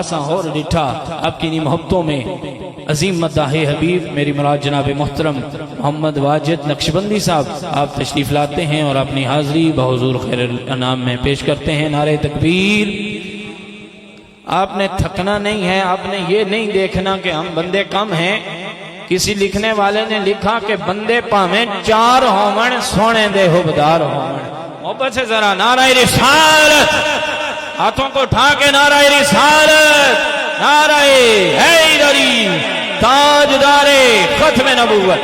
آساں اور ڈٹھا آپ کی محبتوں میں عظیم مداح حبیب میری مراد جناب محترم محمد واجد نقشبندی صاحب آپ تشریف لاتے ہیں اور اپنی حاضری بحضور خیر الانام میں پیش کرتے ہیں۔ نعرہ تکبیر۔ آپ نے تھکنا نہیں ہے، آپ نے یہ نہیں دیکھنا کہ ہم بندے کم ہیں۔ کسی لکھنے والے نے لکھا کہ بندے پاویں چار ہومن سونے دے حبدار ہومن۔ محبت سے ذرا نعرہ رسالت، ہاتھوں کو اٹھا کے نعرہ رسالت، نعرہ حیدری، تاجدار ختم نبوت۔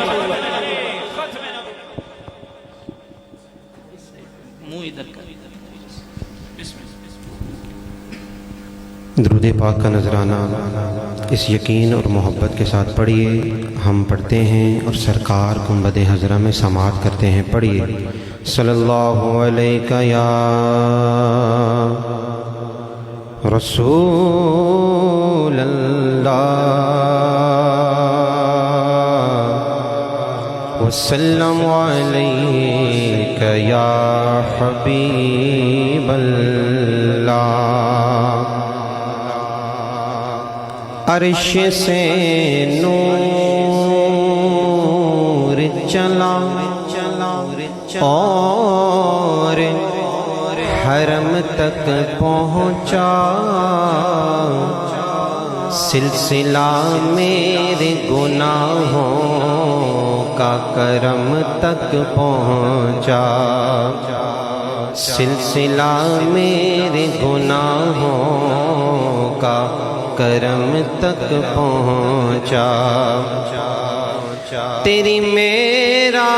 منہ ادھر کر، درود پاک کا نذرانہ اس یقین اور محبت کے ساتھ پڑھیے۔ ہم پڑھتے ہیں اور سرکار گنبد حضرہ میں سماعت کرتے ہیں۔ پڑھیے صلی اللہ علیہ یا رسول اللہ وسلم علیک یا حبیب اللہ۔ عرش سے نور چلا اور حرم تک پہنچا، سلسلہ میرے گناہوں کا کرم تک پہنچا، سلسلہ میرے گناہوں کا کرم تک پہنچا۔ تیری میرا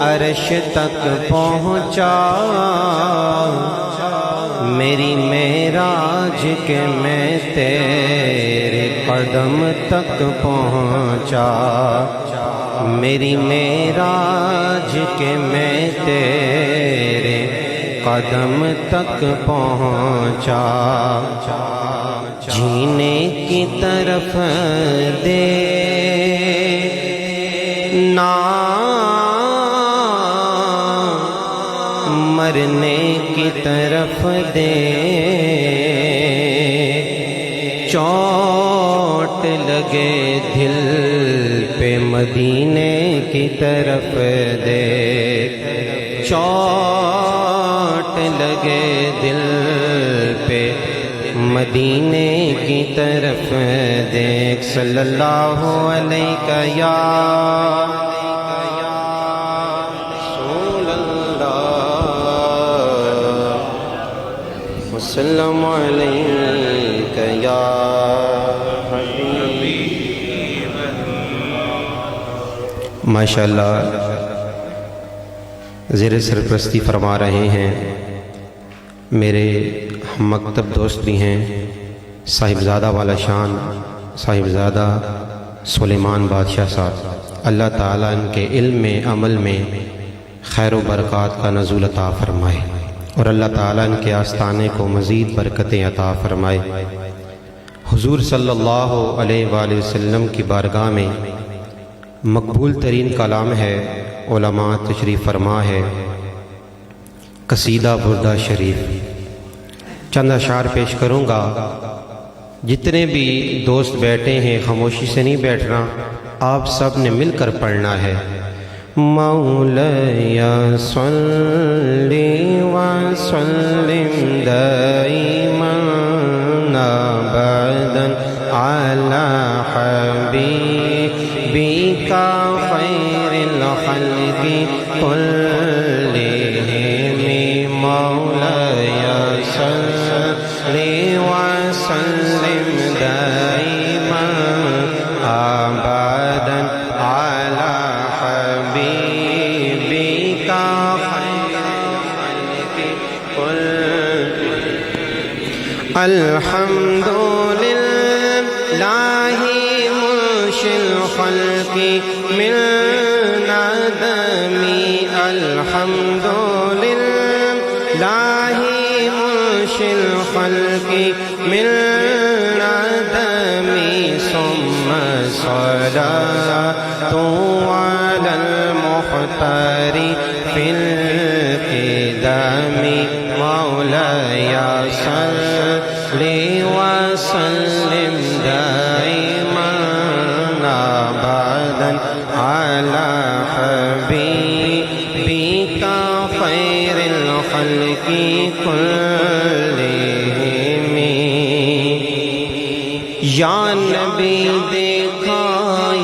عرش تک پہنچا، میری معراج کے میں تیرے قدم تک پہنچا، میری معراج کے میں تیرے قدم تک پہنچا۔ جینے کی طرف دے نا مرنے کی طرف دے، چوٹ لگے دل پہ مدینے کی طرف دے، چوٹ لگے دل پہ مدینے کی طرف دیکھ۔ صلی اللہ علیہ یا وسلم علیک یا حبیب۔ ماشاءاللہ زیر سرپرستی فرما رہے ہیں میرے ہم مکتب دوست بھی ہیں، صاحبزادہ والا شان صاحبزادہ سلیمان بادشاہ صاحب۔ اللہ تعالیٰ ان کے علم میں عمل میں خیر و برکات کا نزول عطا فرمائے اور اللہ تعالیٰ ان کے آستانے کو مزید برکتیں عطا فرمائے۔ حضور صلی اللہ علیہ وآلہ وسلم کی بارگاہ میں مقبول ترین کلام ہے، علماء تشریف فرما ہے قصیدہ بردہ شریف۔ چند اشعار پیش کروں گا، جتنے بھی دوست بیٹھے ہیں خاموشی سے نہیں بیٹھنا، آپ سب نے مل کر پڑھنا ہے۔ مولاي صل وسلم دائما ابدا على حبيبك خير الخلق كلهم، مولاي صل وسلم دائما ابدا على حبيبك خير الخلق كلهم۔ الحمد لله منشئ الخلق من ندم، الحمد لله منشئ الخلق من عدم الصلاة على المختار في القدم مولاي صل وسلم دائما أبدا على حبيبك خير الخلق كلهم یا نبی دیکھا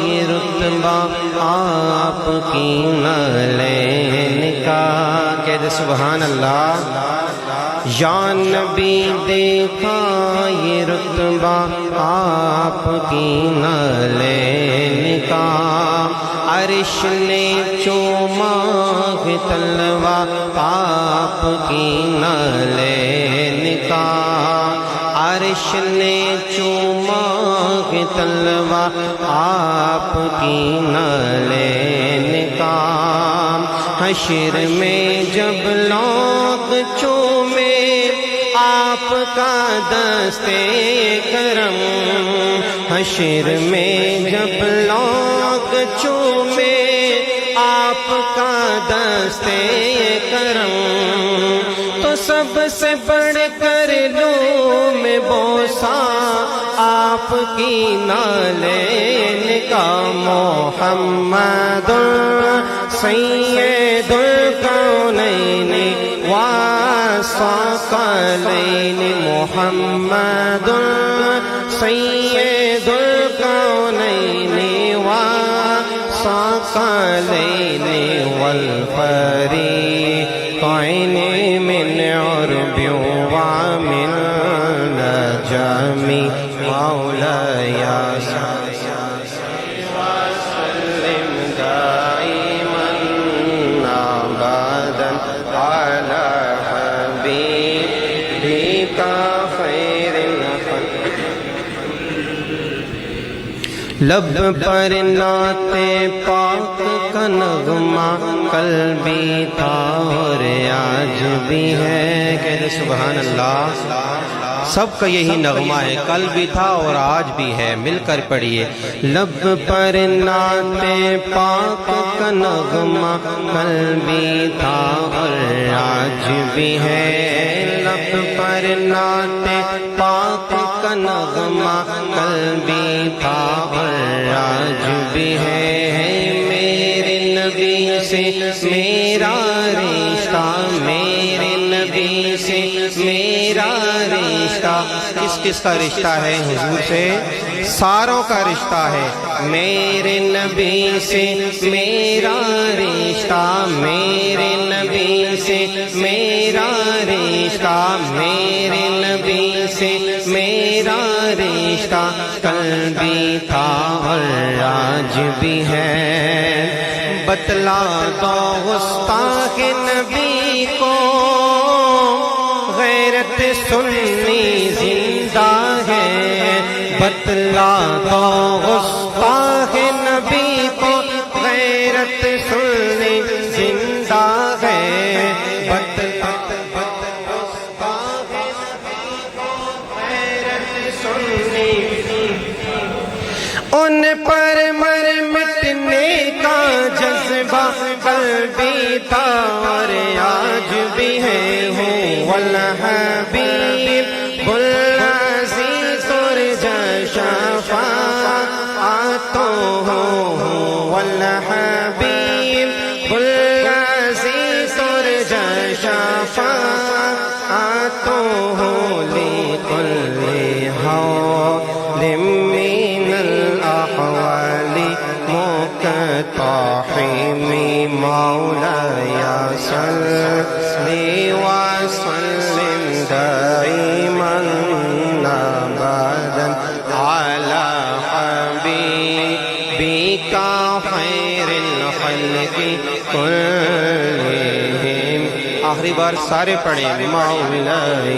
یہ رتبہ آپ کی نالین کا، کہہ دے سبحان اللہ۔ یا نبی دیکھا یہ رتبہ آپ کی نالین کا، عرش نے چوما ہے تلوا آپ کی نالین کا، عرش نے چوما ہے تلوا آپ کی نالین کا، حشر میں جب لوگ چومے آپ کا دستے کرم، حشر میں جب لوگ چومے آپ کا دستے کرم، تو سب سے بڑھ کر لوں میں بوسا آپ کی نالین کا، محمد سید الکونین والثقلین، محمد سید الکونین والثقلین والفریقین من عرب ومن نجم، مولاي وسلم دائما أبدا على حبيبك خير الخلق۔ لب پر نعت پاک کا نغمہ کل بھی تھا اور آج بھی ہے، کہہ دے سبحان اللہ۔ سب کا یہی نغمہ ہے، کل بھی تھا اور آج بھی ہے، مل کر پڑھیے۔ لب پر نعت پاک کا نغمہ کل بھی تھا اور آج بھی ہے، لب پر نعت پاک کا نغمہ کل بھی تھا اور آج بھی ہے، میرے نبی سے میرا رشتہ، میرے نبی سے میرا رشتہ، کس کس کا رشتہ ہے؟ حضور سے ساروں کا رشتہ ہے۔ میرے نبی سے میرا رشتہ، میرے نبی سے میرا رشتہ، میرے نبی سے میرا رشتہ کل بھی تھا اور آج بھی ہے، بتلا دو گستاخ نبی کو غیرت سنی زندہ ہے، بتلا دو گستاخ نبی کو غیرت سنی زندہ ہے، بتلا گستاخ نبی کو غیرت سنی، ان پر مر مٹنے کا جذبہ کل بھی تھا اور آج بھی ہے، والحبیب العزیز ترجا شفاعتہ، والحبیب العزیز ترجا شفاعتہ، لکل حول من الأحوال مقتحم، مولاي صل وسلم دائما أبدا على حبيبك خير الخلق كلهم۔ آخری بار سارے پڑھیں، مولاي